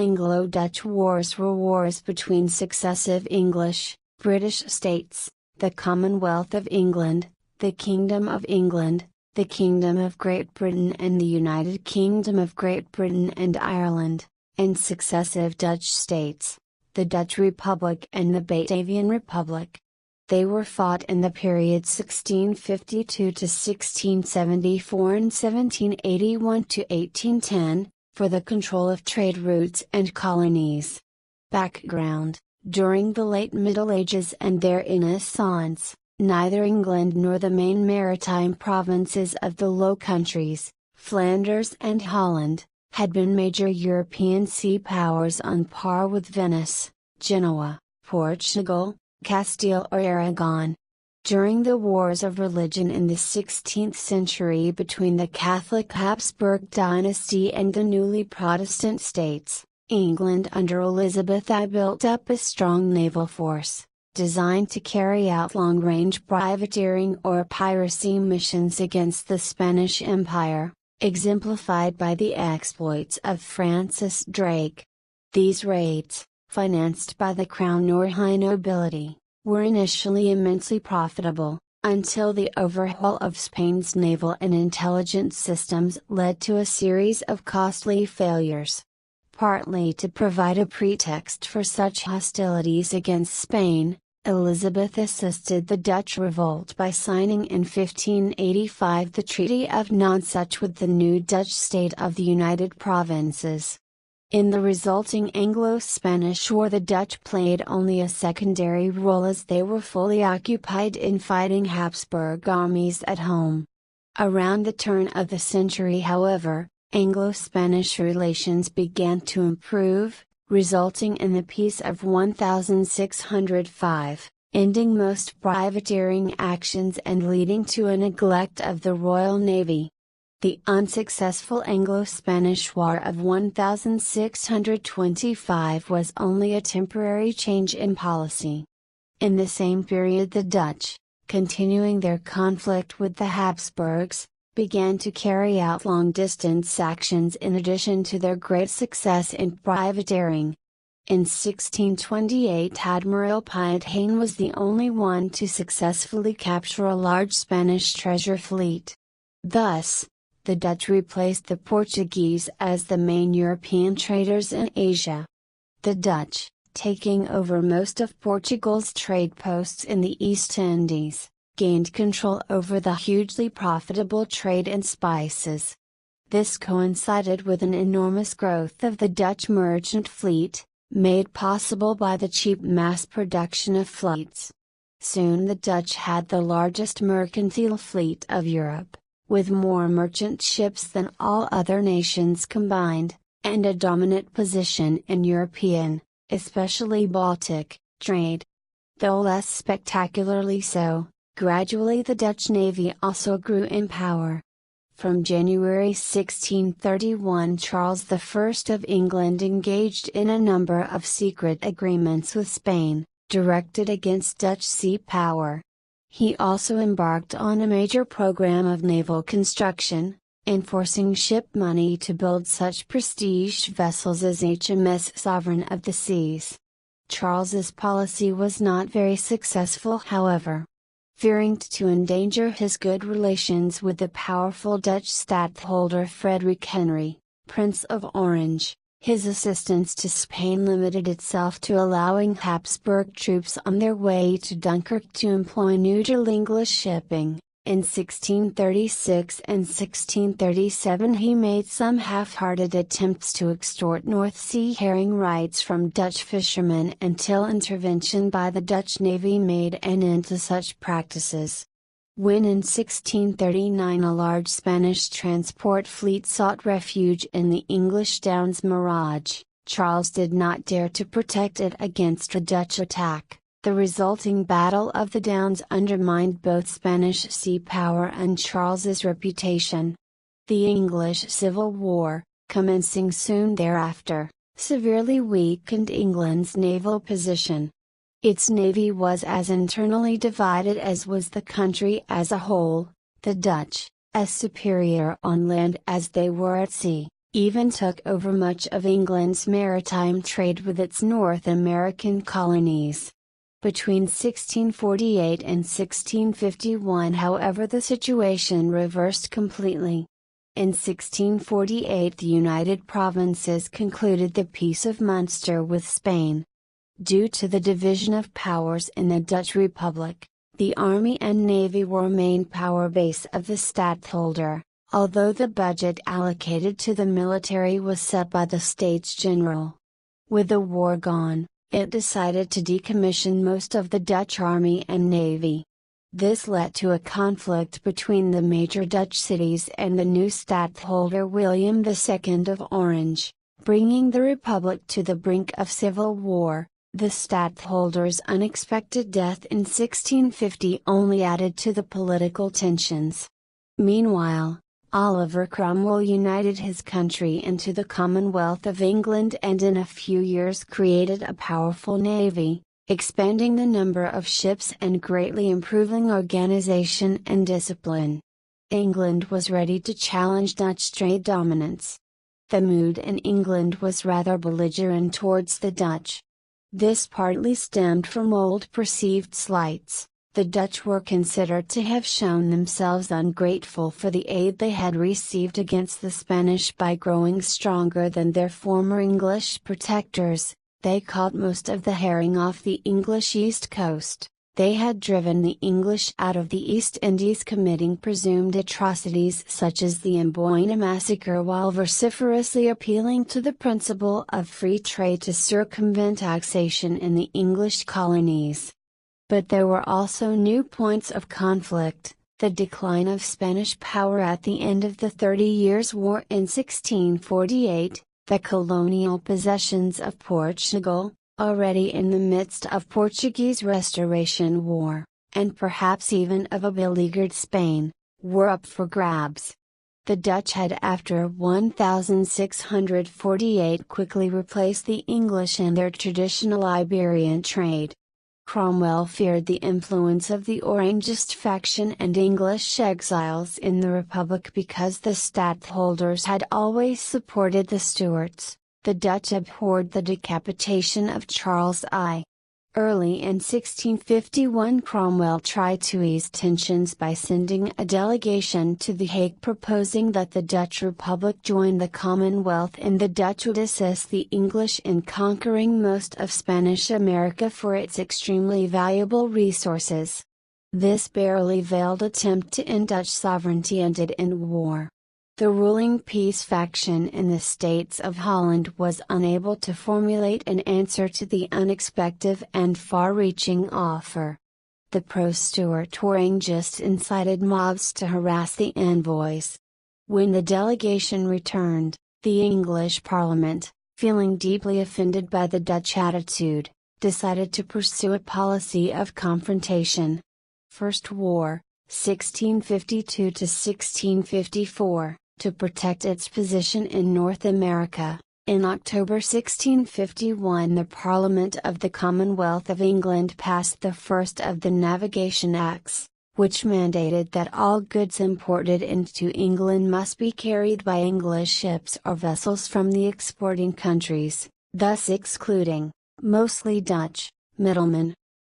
Anglo-Dutch Wars were wars between successive English, British states, the Commonwealth of England, the Kingdom of England, the Kingdom of Great Britain and the United Kingdom of Great Britain and Ireland, and successive Dutch states, the Dutch Republic and the Batavian Republic. They were fought in the period 1652 to 1674 and 1781 to 1810, for the control of trade routes and colonies. Background: during the late Middle Ages and their Renaissance, neither England nor the main maritime provinces of the Low Countries, Flanders and Holland, had been major European sea powers on par with Venice, Genoa, Portugal, Castile or Aragon. During the wars of religion in the 16th century between the Catholic Habsburg dynasty and the newly Protestant states, England under Elizabeth I built up a strong naval force, designed to carry out long-range privateering or piracy missions against the Spanish Empire, exemplified by the exploits of Francis Drake. These raids, financed by the crown or high nobility, were initially immensely profitable, until the overhaul of Spain's naval and intelligence systems led to a series of costly failures. Partly to provide a pretext for such hostilities against Spain, Elizabeth assisted the Dutch revolt by signing in 1585 the Treaty of Nonsuch with the new Dutch state of the United Provinces. In the resulting Anglo-Spanish War, the Dutch played only a secondary role as they were fully occupied in fighting Habsburg armies at home. Around the turn of the century, however, Anglo-Spanish relations began to improve, resulting in the Peace of 1605, ending most privateering actions and leading to a neglect of the Royal Navy. The unsuccessful Anglo-Spanish War of 1625 was only a temporary change in policy. In the same period, the Dutch, continuing their conflict with the Habsburgs, began to carry out long-distance actions in addition to their great success in privateering. In 1628, Admiral Pietane was the only one to successfully capture a large Spanish treasure fleet. Thus, the Dutch replaced the Portuguese as the main European traders in Asia. The Dutch, taking over most of Portugal's trade posts in the East Indies, gained control over the hugely profitable trade in spices. This coincided with an enormous growth of the Dutch merchant fleet, made possible by the cheap mass production of fleets. Soon the Dutch had the largest mercantile fleet of Europe, with more merchant ships than all other nations combined, and a dominant position in European, especially Baltic, trade. Though less spectacularly so, gradually the Dutch navy also grew in power. From January 1631, Charles I of England engaged in a number of secret agreements with Spain, directed against Dutch sea power. He also embarked on a major program of naval construction, enforcing ship money to build such prestige vessels as HMS Sovereign of the Seas. Charles's policy was not very successful, however. Fearing to endanger his good relations with the powerful Dutch stadtholder Frederick Henry, Prince of Orange, his assistance to Spain limited itself to allowing Habsburg troops on their way to Dunkirk to employ neutral English shipping. In 1636 and 1637 he made some half-hearted attempts to extort North Sea herring rights from Dutch fishermen until intervention by the Dutch Navy made an end to such practices. When in 1639 a large Spanish transport fleet sought refuge in the English Downs Mirage, Charles did not dare to protect it against a Dutch attack. The resulting Battle of the Downs undermined both Spanish sea power and Charles's reputation. The English Civil War, commencing soon thereafter, severely weakened England's naval position. Its navy was as internally divided as was the country as a whole, the Dutch, as superior on land as they were at sea, even took over much of England's maritime trade with its North American colonies. Between 1648 and 1651, however, the situation reversed completely. In 1648, the United Provinces concluded the Peace of Munster with Spain. Due to the division of powers in the Dutch Republic, the army and navy were main power base of the stadtholder, although the budget allocated to the military was set by the States General. With the war gone, it decided to decommission most of the Dutch army and navy. This led to a conflict between the major Dutch cities and the new stadtholder William II of Orange, bringing the Republic to the brink of civil war. The stadtholder's unexpected death in 1650 only added to the political tensions. Meanwhile, Oliver Cromwell united his country into the Commonwealth of England and in a few years created a powerful navy, expanding the number of ships and greatly improving organization and discipline. England was ready to challenge Dutch trade dominance. The mood in England was rather belligerent towards the Dutch. This partly stemmed from old perceived slights. The Dutch were considered to have shown themselves ungrateful for the aid they had received against the Spanish by growing stronger than their former English protectors. They caught most of the herring off the English east coast. They had driven the English out of the East Indies, committing presumed atrocities such as the Amboina massacre, while vociferously appealing to the principle of free trade to circumvent taxation in the English colonies. But there were also new points of conflict: the decline of Spanish power at the end of the 30 Years' War in 1648, the colonial possessions of Portugal, already in the midst of Portuguese Restoration War, and perhaps even of a beleaguered Spain, were up for grabs. The Dutch had after 1648 quickly replaced the English in their traditional Iberian trade. Cromwell feared the influence of the Orangist faction and English exiles in the Republic because the stadtholders had always supported the Stuarts. The Dutch abhorred the decapitation of Charles I. Early in 1651, Cromwell tried to ease tensions by sending a delegation to The Hague proposing that the Dutch Republic join the Commonwealth and the Dutch would assist the English in conquering most of Spanish America for its extremely valuable resources. This barely veiled attempt to end Dutch sovereignty ended in war. The ruling peace faction in the States of Holland was unable to formulate an answer to the unexpected and far-reaching offer. The pro-Stuart Orangists incited mobs to harass the envoys. When the delegation returned, the English Parliament, feeling deeply offended by the Dutch attitude, decided to pursue a policy of confrontation. First War, 1652 to 1654. To protect its position in North America, in October 1651 the Parliament of the Commonwealth of England passed the first of the Navigation Acts, which mandated that all goods imported into England must be carried by English ships or vessels from the exporting countries, thus excluding, mostly Dutch, middlemen.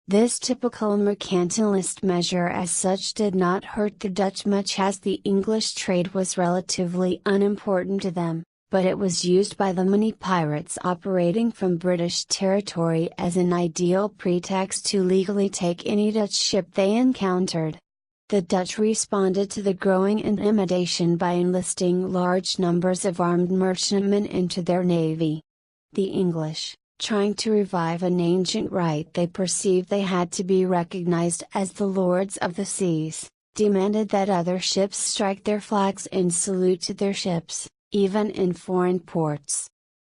This typical mercantilist measure as such did not hurt the Dutch much, as the English trade was relatively unimportant to them, but it was used by the many pirates operating from British territory as an ideal pretext to legally take any Dutch ship they encountered. The Dutch responded to the growing intimidation by enlisting large numbers of armed merchantmen into their navy. The English, trying to revive an ancient right they perceived they had to be recognized as the lords of the seas, demanded that other ships strike their flags in salute to their ships, even in foreign ports.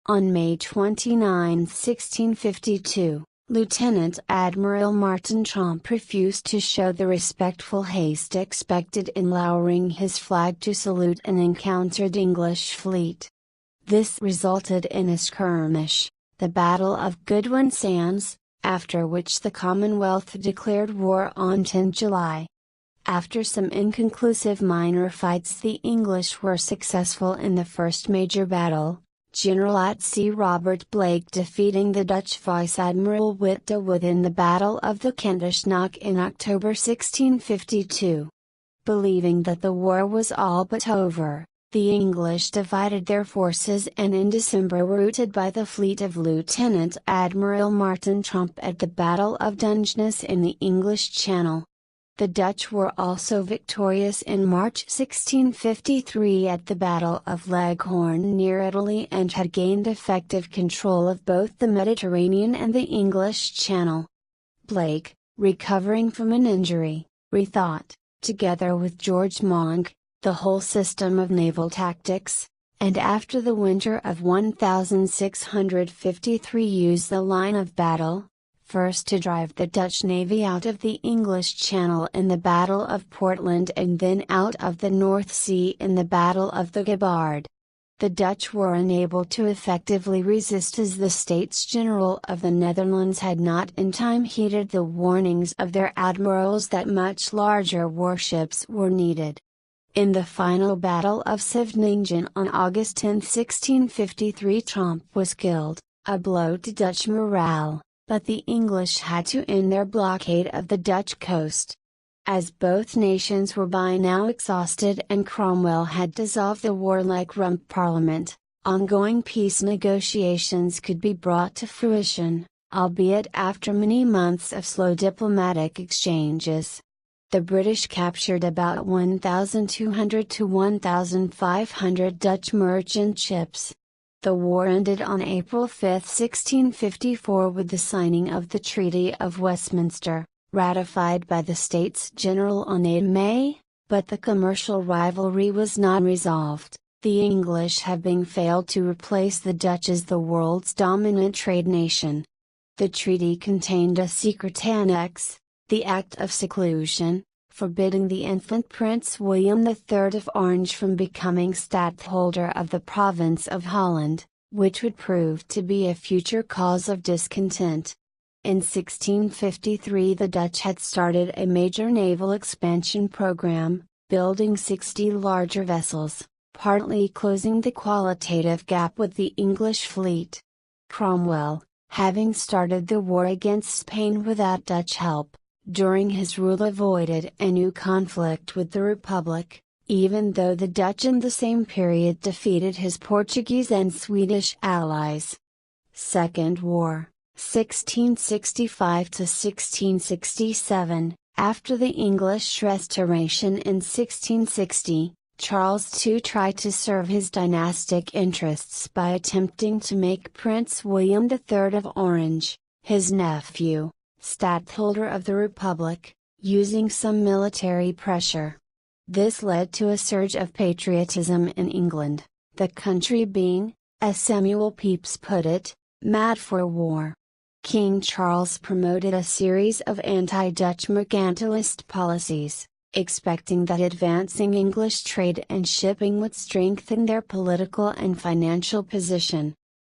On May 29, 1652, Lieutenant Admiral Martin Tromp refused to show the respectful haste expected in lowering his flag to salute an encountered English fleet. This resulted in a skirmish, the Battle of Goodwin Sands, after which the Commonwealth declared war on 10 July. After some inconclusive minor fights, the English were successful in the first major battle, General at Sea Robert Blake defeating the Dutch Vice Admiral Witte de With in the Battle of the Kentish Knock in October 1652. Believing that the war was all but over, the English divided their forces and in December were routed by the fleet of Lieutenant Admiral Martin Tromp at the Battle of Dungeness in the English Channel. The Dutch were also victorious in March 1653 at the Battle of Leghorn near Italy and had gained effective control of both the Mediterranean and the English Channel. Blake, recovering from an injury, rethought, together with George Monk, the whole system of naval tactics, and after the winter of 1653 used the line of battle, first to drive the Dutch navy out of the English Channel in the Battle of Portland and then out of the North Sea in the Battle of the Gabbard. The Dutch were unable to effectively resist as the States General of the Netherlands had not in time heeded the warnings of their admirals that much larger warships were needed. In the final Battle of Scheveningen on August 10, 1653, Tromp was killed, a blow to Dutch morale. But the English had to end their blockade of the Dutch coast. As both nations were by now exhausted and Cromwell had dissolved the warlike Rump Parliament, ongoing peace negotiations could be brought to fruition, albeit after many months of slow diplomatic exchanges. The British captured about 1,200 to 1,500 Dutch merchant ships. The war ended on April 5, 1654 with the signing of the Treaty of Westminster, ratified by the States General on 8 May, but the commercial rivalry was not resolved, the English having failed to replace the Dutch as the world's dominant trade nation. The treaty contained a secret annex, the Act of Seclusion, forbidding the infant Prince William III of Orange from becoming stadtholder of the province of Holland, which would prove to be a future cause of discontent. In 1653 the Dutch had started a major naval expansion program, building 60 larger vessels, partly closing the qualitative gap with the English fleet. Cromwell, having started the war against Spain without Dutch help, during his rule avoided a new conflict with the Republic, even though the Dutch in the same period defeated his Portuguese and Swedish allies. Second War, 1665 to 1667. After the English Restoration in 1660, Charles II tried to serve his dynastic interests by attempting to make Prince William III of Orange, his nephew, stadtholder of the Republic, using some military pressure. This led to a surge of patriotism in England, the country being, as Samuel Pepys put it, mad for war. King Charles promoted a series of anti-Dutch mercantilist policies, expecting that advancing English trade and shipping would strengthen their political and financial position.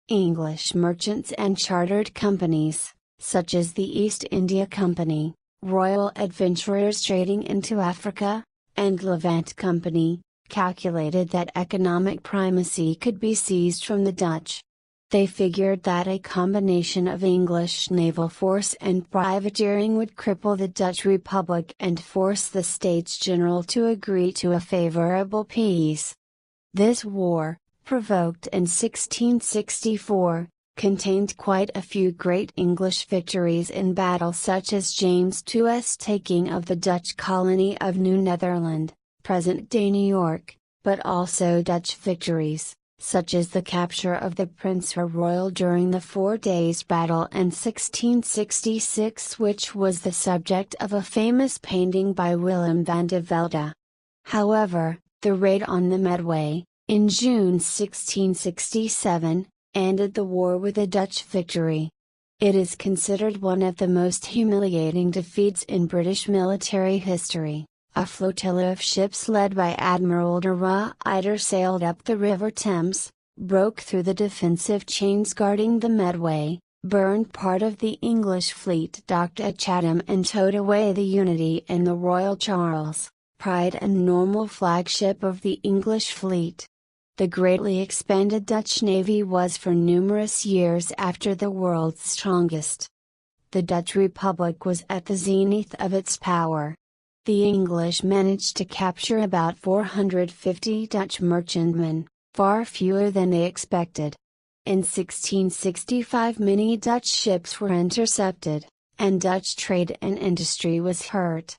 English merchants and chartered companies, such as the East India Company, Royal Adventurers trading into Africa, and Levant Company, calculated that economic primacy could be seized from the Dutch. They figured that a combination of English naval force and privateering would cripple the Dutch Republic and force the States General to agree to a favorable peace. This war, provoked in 1664, contained quite a few great English victories in battle, such as James II's taking of the Dutch colony of New Netherland, present-day New York, but also Dutch victories, such as the capture of the Prince Royal during the 4 Days' Battle in 1666, which was the subject of a famous painting by Willem van de Velde. However, the raid on the Medway, in June 1667, ended the war with a Dutch victory. It is considered one of the most humiliating defeats in British military history. A flotilla of ships led by Admiral de Ruyter sailed up the River Thames, broke through the defensive chains guarding the Medway, burned part of the English fleet docked at Chatham and towed away the Unity and the Royal Charles, pride and normal flagship of the English fleet. The greatly expanded Dutch navy was for numerous years after the world's strongest. The Dutch Republic was at the zenith of its power. The English managed to capture about 450 Dutch merchantmen, far fewer than they expected. In 1665 many Dutch ships were intercepted, and Dutch trade and industry was hurt.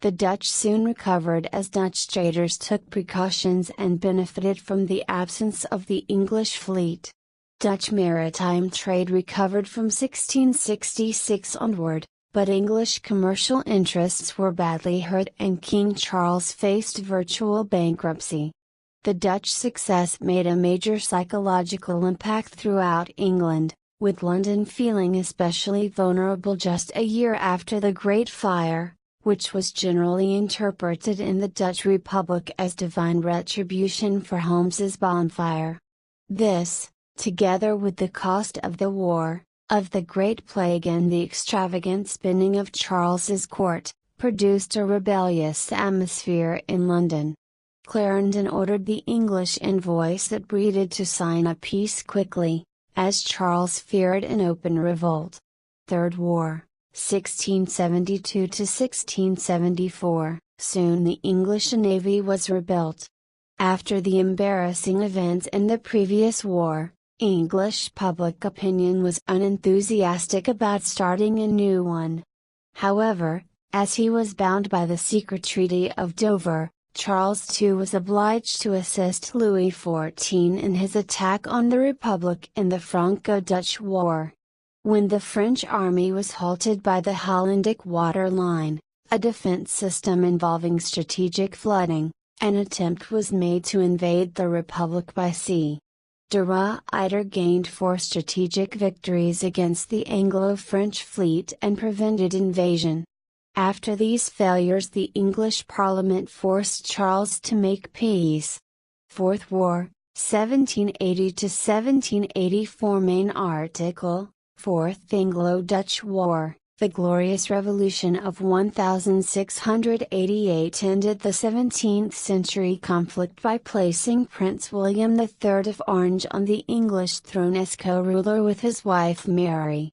The Dutch soon recovered as Dutch traders took precautions and benefited from the absence of the English fleet. Dutch maritime trade recovered from 1666 onward, but English commercial interests were badly hurt and King Charles faced virtual bankruptcy. The Dutch success made a major psychological impact throughout England, with London feeling especially vulnerable just a year after the Great Fire, which was generally interpreted in the Dutch Republic as divine retribution for Holmes's bonfire. This, together with the cost of the war, of the Great Plague and the extravagant spending of Charles's court, produced a rebellious atmosphere in London. Clarendon ordered the English envoys at Breda to sign a peace quickly, as Charles feared an open revolt. Third War, 1672–1674, soon the English navy was rebuilt. After the embarrassing events in the previous war, English public opinion was unenthusiastic about starting a new one. However, as he was bound by the secret Treaty of Dover, Charles too was obliged to assist Louis XIV in his attack on the Republic in the Franco-Dutch War. When the French army was halted by the Hollandic water line, a defense system involving strategic flooding, an attempt was made to invade the Republic by sea. De Ruyter gained 4 strategic victories against the Anglo-French fleet and prevented invasion. After these failures the English Parliament forced Charles to make peace. Fourth War, 1780–1784 Main article, Fourth Anglo-Dutch War, the Glorious Revolution of 1688 ended the 17th century conflict by placing Prince William III of Orange on the English throne as co-ruler with his wife Mary.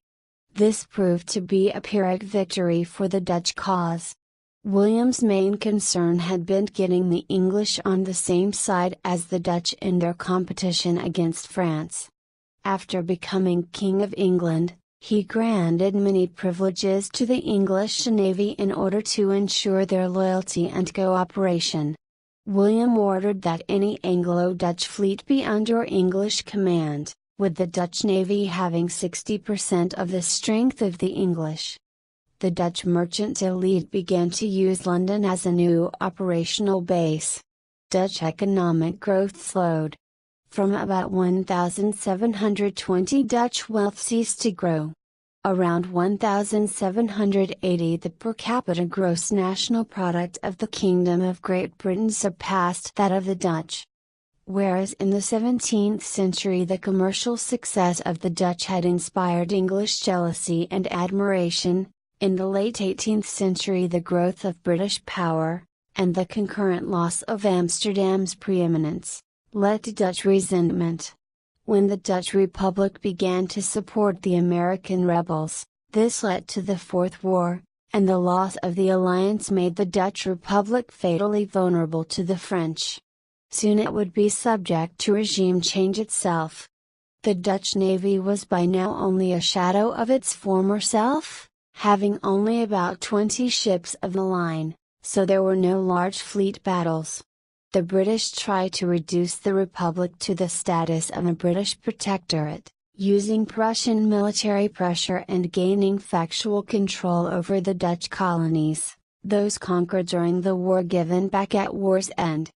This proved to be a Pyrrhic victory for the Dutch cause. William's main concern had been getting the English on the same side as the Dutch in their competition against France. After becoming King of England, he granted many privileges to the English navy in order to ensure their loyalty and cooperation. William ordered that any Anglo-Dutch fleet be under English command, with the Dutch navy having 60% of the strength of the English. The Dutch merchant elite began to use London as a new operational base. Dutch economic growth slowed. From about 1720 Dutch wealth ceased to grow. Around 1780 the per capita gross national product of the Kingdom of Great Britain surpassed that of the Dutch. Whereas in the 17th century the commercial success of the Dutch had inspired English jealousy and admiration, in the late 18th century the growth of British power, and the concurrent loss of Amsterdam's preeminence, led to Dutch resentment. When the Dutch Republic began to support the American rebels, this led to the Fourth War, and the loss of the alliance made the Dutch Republic fatally vulnerable to the French. Soon it would be subject to regime change itself. The Dutch navy was by now only a shadow of its former self, having only about 20 ships of the line, so there were no large fleet battles. The British tried to reduce the Republic to the status of a British protectorate, using Prussian military pressure and gaining factual control over the Dutch colonies, those conquered during the war given back at war's end.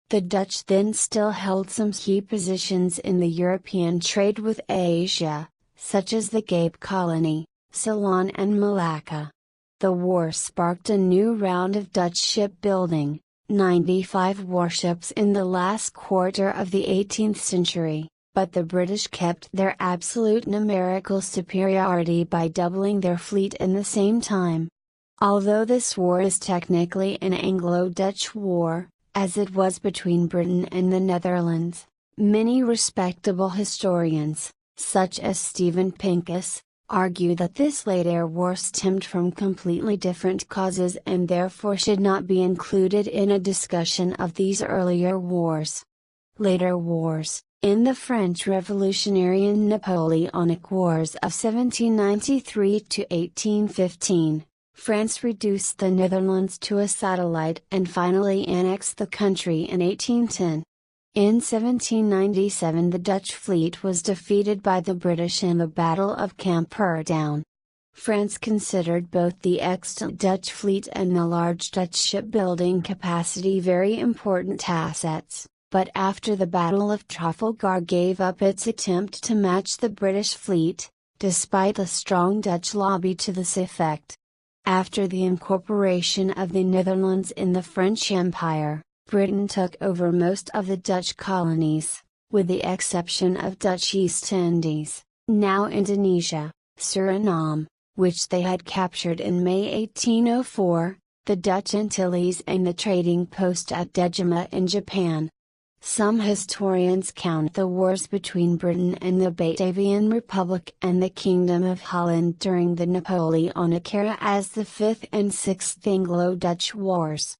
The Dutch then still held some key positions in the European trade with Asia, such as the Cape Colony, Ceylon and Malacca. The war sparked a new round of Dutch shipbuilding, 95 warships in the last quarter of the 18th century, but the British kept their absolute numerical superiority by doubling their fleet in the same time. Although this war is technically an Anglo-Dutch war, as it was between Britain and the Netherlands, many respectable historians, such as Stephen Pincus, argue that this later war stemmed from completely different causes and therefore should not be included in a discussion of these earlier wars. Later wars, in the French Revolutionary and Napoleonic Wars of 1793 to 1815, France reduced the Netherlands to a satellite and finally annexed the country in 1810. In 1797 the Dutch fleet was defeated by the British in the Battle of Camperdown. France considered both the extant Dutch fleet and the large Dutch shipbuilding capacity very important assets, but after the Battle of Trafalgar gave up its attempt to match the British fleet, despite a strong Dutch lobby to this effect. After the incorporation of the Netherlands in the French Empire, Britain took over most of the Dutch colonies, with the exception of Dutch East Indies, now Indonesia, Suriname, which they had captured in May 1804, the Dutch Antilles and the trading post at Dejima in Japan. Some historians count the wars between Britain and the Batavian Republic and the Kingdom of Holland during the Napoleonic era as the Fifth and Sixth Anglo-Dutch Wars.